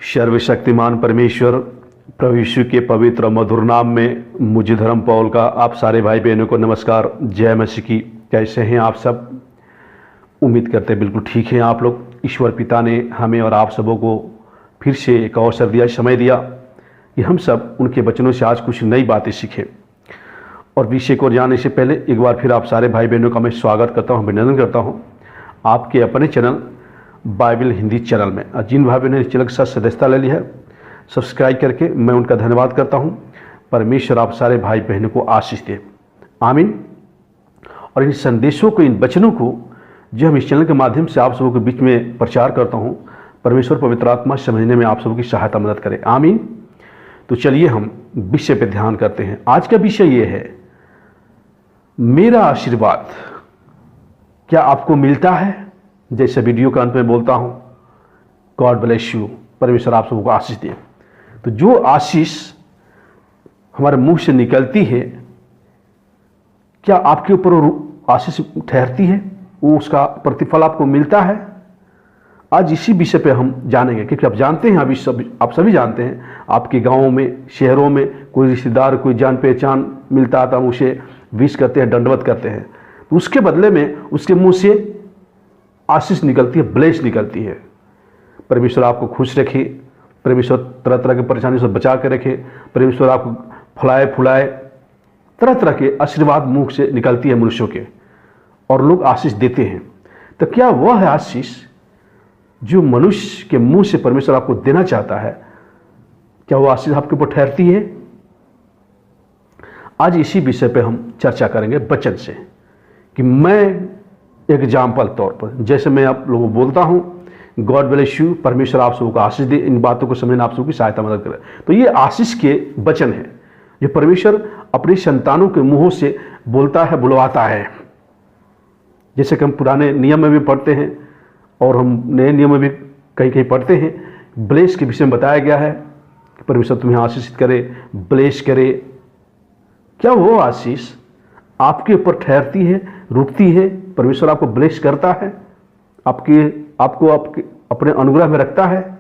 सर्वशक्तिमान परमेश्वर प्रभु यीशु के पवित्र मधुर नाम में मुझे धर्म पौल का आप सारे भाई बहनों को नमस्कार। जय मसीह की। कैसे हैं आप सब? उम्मीद करते हैं बिल्कुल ठीक हैं आप लोग। ईश्वर पिता ने हमें और आप सबों को फिर से एक अवसर दिया, समय दिया कि हम सब उनके वचनों से आज कुछ नई बातें सीखें। और विषय को जाने से पहले एक बार फिर आप सारे भाई बहनों का मैं स्वागत करता हूँ, अभिनंदन करता हूँ आपके अपने चैनल बाइबल हिंदी चैनल में। और जिन भाई बहनों ने चैनल के साथ सदस्यता ले ली है, सब्सक्राइब करके, मैं उनका धन्यवाद करता हूं। परमेश्वर आप सारे भाई बहनों को आशीष दे, आमीन। और इन संदेशों को, इन वचनों को जो हम इस चैनल के माध्यम से आप सबों के बीच में प्रचार करता हूं, परमेश्वर पवित्र आत्मा समझने में आप सबों की सहायता मदद करे, आमीन। तो चलिए हम विषय पे ध्यान करते हैं। आज का विषय ये है, मेरा आशीर्वाद क्या आपको मिलता है? जैसे वीडियो के अंत में बोलता हूं, गॉड ब्लेस यू, परमेश्वर आप सबको आशीष दे। तो जो आशीष हमारे मुंह से निकलती है, क्या आपके ऊपर आशीष ठहरती है? वो उसका प्रतिफल आपको मिलता है? आज इसी विषय पे हम जानेंगे, क्योंकि आप जानते हैं, आप सभी जानते हैं, आपके गांवों में, शहरों में कोई रिश्तेदार, कोई जान पहचान मिलता है तो हम उसे विश करते हैं, दंडवत करते हैं। तो उसके बदले में उसके मुंह से आशीष निकलती है, ब्लेस निकलती है। परमेश्वर आपको खुश रखे, परमेश्वर तरह तरह की परेशानी से बचा के रखे, परमेश्वर आपको फुलाए फुलाए, तरह तरह के आशीर्वाद मुंह से निकलती है मनुष्यों के, और लोग आशीष देते हैं। तो क्या वह है आशीष जो मनुष्य के मुंह से परमेश्वर आपको देना चाहता है? क्या वह आशीष आपके ऊपर ठहरती है? आज इसी विषय पे हम चर्चा करेंगे वचन से, कि मैं एग्जाम्पल तौर पर, जैसे मैं आप लोगों को बोलता हूं, गॉड ब्लेस यू, परमेश्वर आप सबको आशीष दे, इन बातों को समझना आप सबकी सहायता मदद करे। तो ये आशीष के वचन है जो परमेश्वर अपनी संतानों के मुंहों से बोलता है, बुलवाता है। जैसे कि हम पुराने नियम में भी पढ़ते हैं और हम नए नियम में भी कहीं कहीं पढ़ते हैं, ब्लेस के विषय में बताया गया है कि परमेश्वर तुम्हें आशीषित करे, ब्लेस करे। क्या वो आशीष आपके ऊपर ठहरती है, रुकती है? परमेश्वर आपको ब्लेस करता है, आपको अपने अनुग्रह में रखता है?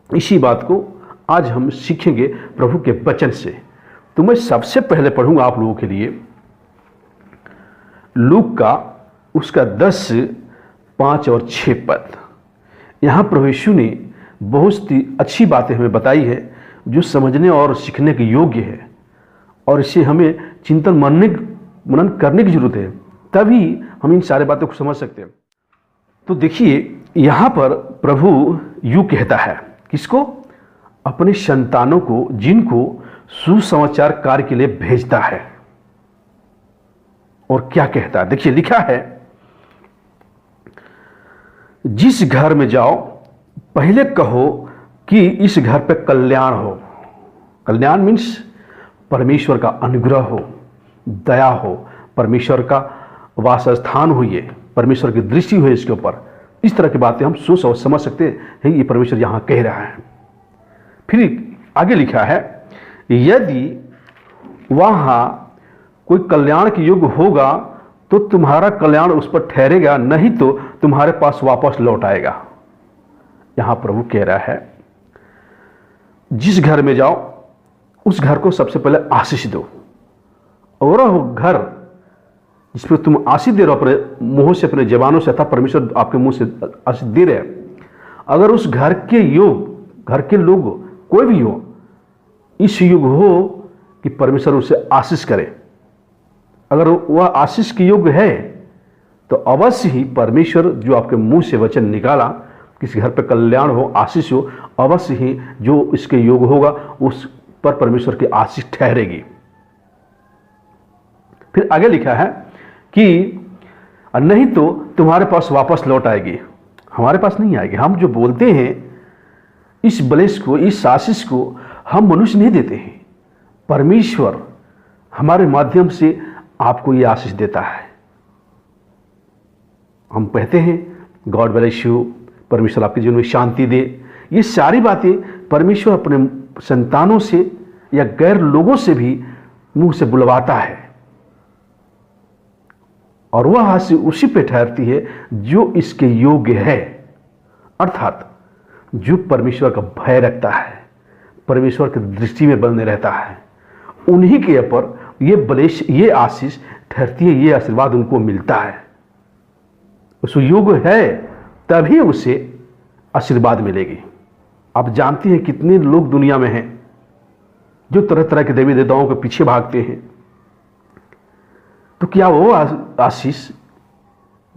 इसी बात को आज हम सीखेंगे प्रभु के वचन से। तो मैं सबसे पहले पढ़ूंगा आप लोगों के लिए लूक का उसका 10, 5 और 6 पद। यहां प्रभु यीशु ने बहुत ही अच्छी बातें हमें बताई है जो समझने और सीखने के योग्य है, और इसे हमें चिंतन मनन करने की जरूरत है, तभी हम इन सारी बातों को समझ सकते हैं। तो देखिए, यहां पर प्रभु यूं कहता है, किसको? अपने संतानों को, जिनको सुसमाचार कार्य के लिए भेजता है। और क्या कहता है? देखिए, लिखा है, जिस घर में जाओ पहले कहो कि इस घर पे कल्याण हो। कल्याण मीन्स परमेश्वर का अनुग्रह हो, दया हो, परमेश्वर का वास स्थान हो, ये परमेश्वर की दृष्टि हो इसके ऊपर। इस तरह की बातें हम सोच और समझ सकते हैं, ये परमेश्वर यहां कह रहा है। फिर आगे लिखा है, यदि वहां कोई कल्याण के योग्य होगा तो तुम्हारा कल्याण उस पर ठहरेगा, नहीं तो तुम्हारे पास वापस लौट आएगा। यहां प्रभु कह रहा है, जिस घर में जाओ उस घर को सबसे पहले आशीष दो। और वह घर जिसपे तुम आशीष दे रहे हो अपने मुंह से, अपने जबानों से, अर्थात परमेश्वर आपके मुंह से आशीष दे रहे हैं, अगर उस घर के घर के लोग कोई भी हो, इस युग हो कि परमेश्वर उसे आशीष करे, अगर वह आशीष के योग्य है, तो अवश्य ही परमेश्वर जो आपके मुंह से वचन निकाला, किसी घर पे कल्याण हो, आशीष हो, अवश्य ही जो इसके योग्य होगा उस पर परमेश्वर की आशीष ठहरेगी। फिर आगे लिखा है कि नहीं तो तुम्हारे पास वापस लौट आएगी। हमारे पास नहीं आएगी। हम जो बोलते हैं इस ब्लेस को, इस आशीष को हम मनुष्य नहीं देते हैं, परमेश्वर हमारे माध्यम से आपको ये आशीष देता है। हम कहते हैं गॉड ब्लेस यू, परमेश्वर आपके जीवन में शांति दे। ये सारी बातें परमेश्वर अपने संतानों से या गैर लोगों से भी मुंह से बुलवाता है, और वह आशीष उसी पे ठहरती है जो इसके योग्य है। अर्थात जो परमेश्वर का भय रखता है, परमेश्वर की दृष्टि में बने रहता है, उन्हीं के ऊपर ये बलेश, ये आशीष ठहरती है, ये आशीर्वाद उनको मिलता है। उस योग्य है तभी उसे आशीर्वाद मिलेगी। आप जानती हैं कितने लोग दुनिया में हैं जो तरह तरह के देवी देवताओं के पीछे भागते हैं, तो क्या वो आशीष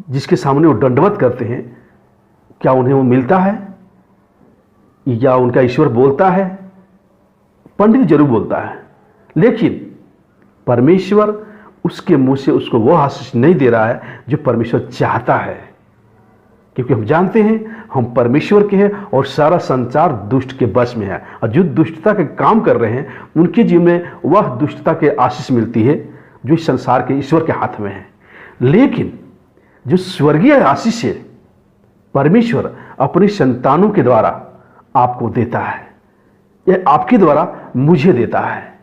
जिसके सामने वो दंडवत करते हैं, क्या उन्हें वो मिलता है? या उनका ईश्वर बोलता है? पंडित जरूर बोलता है, लेकिन परमेश्वर उसके मुंह से उसको वो आशीष नहीं दे रहा है जो परमेश्वर चाहता है। क्योंकि हम जानते हैं हम परमेश्वर के हैं और सारा संसार दुष्ट के वश में है, और जो दुष्टता के काम कर रहे हैं उनके जीवन में वह दुष्टता के आशीष मिलती है जो इस संसार के ईश्वर के हाथ में है। लेकिन जो स्वर्गीय आशीष है, परमेश्वर अपनी संतानों के द्वारा आपको देता है, यह आपके द्वारा मुझे देता है।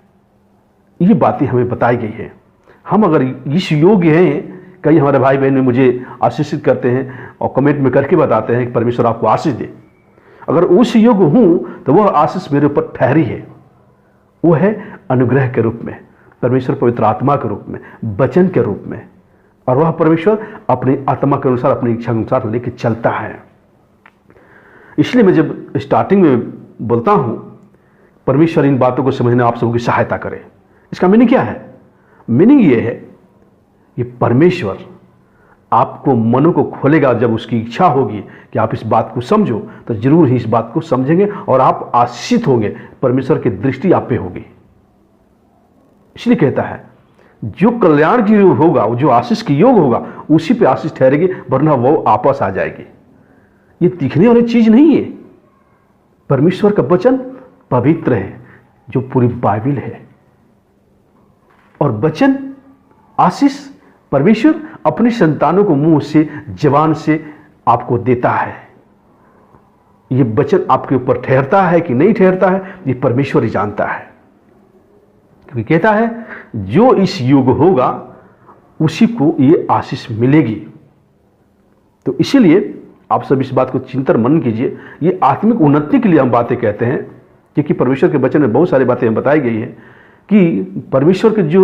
ये बातें हमें बताई गई है। हम अगर इस योग्य हैं, कई हमारे भाई बहन मुझे आशीषित करते हैं और कमेंट में करके बताते हैं कि परमेश्वर आपको आशीष दे। अगर उस योग्य हूं तो वह आशीष मेरे ऊपर ठहरी है, वो है अनुग्रह के रूप में, परमेश्वर पवित्र आत्मा के रूप में, वचन के रूप में, और वह परमेश्वर अपनी आत्मा के अनुसार, अपनी इच्छा के अनुसार लेके चलता है। इसलिए मैं जब स्टार्टिंग में बोलता हूं परमेश्वर इन बातों को समझने आप सबकी सहायता करे, इसका मीनिंग क्या है? मीनिंग ये है कि परमेश्वर आपको मनों को खोलेगा। जब उसकी इच्छा होगी कि आप इस बात को समझो, तो जरूर ही इस बात को समझेंगे और आप आशीषित होंगे, परमेश्वर की दृष्टि आप पे होगी। इसलिए कहता है जो कल्याण की योग होगा, जो आशीष की योग होगा, उसी पे आशीष ठहरेगी, वरना वो आपस आ जाएगी। ये दिखने वाली चीज नहीं है। परमेश्वर का वचन पवित्र है, जो पूरी बाइबल है, और वचन आशीष परमेश्वर अपनी संतानों को मुंह से, जवान से आपको देता है। ये वचन आपके ऊपर ठहरता है कि नहीं ठहरता है, ये परमेश्वर ही जानता है। क्योंकि कहता है जो इस युग होगा उसी को ये आशीष मिलेगी। तो इसीलिए आप सब इस बात को चिंतन मनन कीजिए। ये आत्मिक उन्नति के लिए हम बातें कहते हैं, क्योंकि परमेश्वर के वचन में बहुत सारी बातें हमें बताई गई है कि परमेश्वर के जो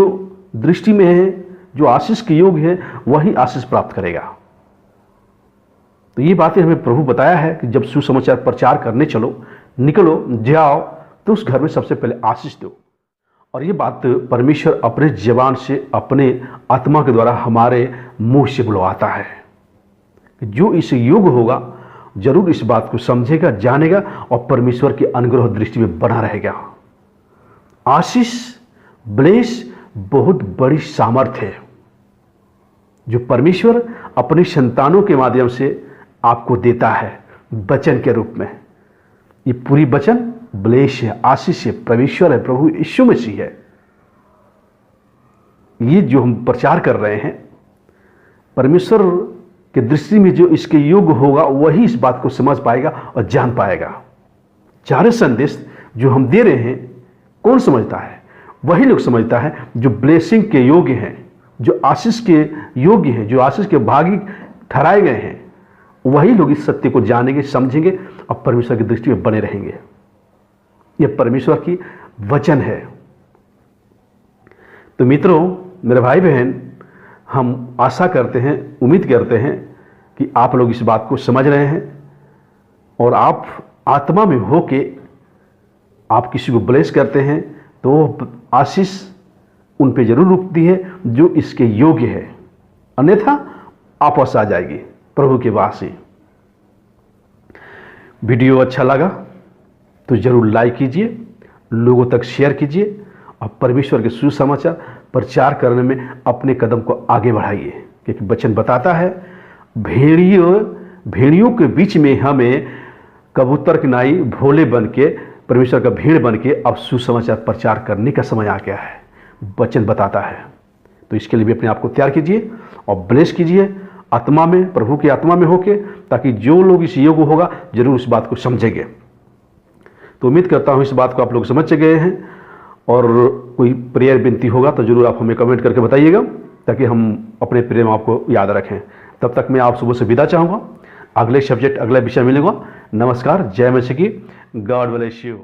दृष्टि में है, जो आशीष के योग है, वही आशीष प्राप्त करेगा। तो ये बातें हमें प्रभु बताया है कि जब सुसमाचार प्रचार करने चलो, निकलो, जाओ, तो उस घर में सबसे पहले आशीष दो। और ये बात परमेश्वर अपने जवान से, अपने आत्मा के द्वारा हमारे मुंह से बुलवाता है। जो इस योग होगा जरूर इस बात को समझेगा, जानेगा और परमेश्वर की अनुग्रह दृष्टि में बना रहेगा। आशीष, ब्लेस बहुत बड़ी सामर्थ्य है जो परमेश्वर अपनी संतानों के माध्यम से आपको देता है वचन के रूप में। ये पूरी वचन ब्लेस है, आशीष है, परमेश्वर है, प्रभु यीशु मसीह है। ये जो हम प्रचार कर रहे हैं, परमेश्वर की दृष्टि में जो इसके योग्य होगा वही इस बात को समझ पाएगा और जान पाएगा। चारे संदेश जो हम दे रहे हैं, कौन समझता है? वही लोग समझता है जो ब्लेसिंग के योग्य हैं, जो आशीष के योग्य हैं, जो आशीष के भागी ठहराए गए हैं। वही लोग इस सत्य को जानेंगे, समझेंगे और परमेश्वर की दृष्टि में बने रहेंगे। यह परमेश्वर की वचन है। तो मित्रों, मेरे भाई बहन, हम आशा करते हैं, उम्मीद करते हैं कि आप लोग इस बात को समझ रहे हैं और आप आत्मा में होके आप किसी को ब्लेस करते हैं तो आशीष उन पे जरूर रुकती है जो इसके योग्य है, अन्यथा आपस आ जाएगी प्रभु के वास। वीडियो अच्छा लगा तो जरूर लाइक कीजिए, लोगों तक शेयर कीजिए और परमेश्वर के सुसमाचार प्रचार करने में अपने कदम को आगे बढ़ाइए। क्योंकि वचन बताता है भेड़ियों के बीच में हमें कबूतर की नाई भोले बन के, परमेश्वर का भीड़ बन के अब सुसमाचार प्रचार करने का समय आ गया है, वचन बताता है। तो इसके लिए भी अपने आप को तैयार कीजिए और ब्लेस कीजिए आत्मा में, प्रभु की आत्मा में होके, ताकि जो लोग इस योग होगा जरूर इस बात को समझेंगे। तो उम्मीद करता हूँ इस बात को आप लोग समझ गए हैं, और कोई प्रेयर विनती होगा तो जरूर आप हमें कमेंट करके बताइएगा, ताकि हम अपने प्रेयर में आपको याद रखें। तब तक मैं आप सुबह से विदा चाहूँगा। अगले सब्जेक्ट अगला विषय मिलेगा। नमस्कार, जय मसीह की, गॉड ब्लेस यू।